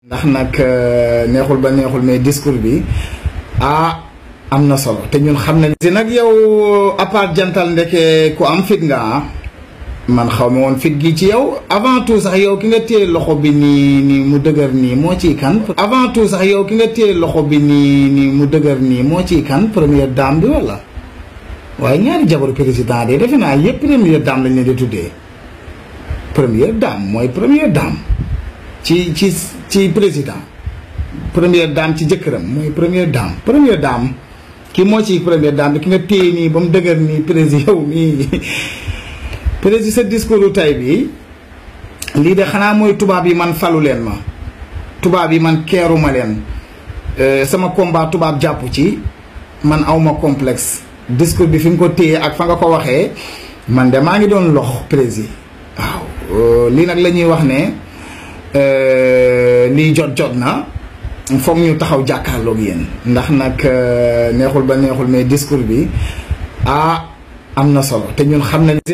ndax nag neexul ba neexul mais discours bi am na solo te ñun xam nañ si nag yow à part jantal ndeke ku am fit nga man xaw ma woon fit gi ci yow avant tout sax yow ki nga téye loxo bi nii mu dëgër nii moo ciy kan avant tout sax yow ki nga téye loxo bi nii mu dëgër nii moo ciy kan première dame bi wala waaye ñaari jabaru président de defe naa yëpp première dame lañ leen di tuddee première dame mooy première dame ci président première dame ci jëkkëram mooy première dame ki moo ci première dame bi ki nga téye nii ba mu dëgër nii président yow nii président sa discours tay bi lii de xanaa mooy tubaab yi man falu leen ma tubaab yi man keeruma leen sama combat tubaab jàpp ci man awma complexe discours bi fi nga ko téye ak fa nga ko waxee man de maa ngi doon lox président waaw lii nag la ñuy wax ne lii jot na foog ñu taxaw jàkkaarloog yéen ndax nag neexul ba neexul mais discours bi am na solo te ñun xam nañ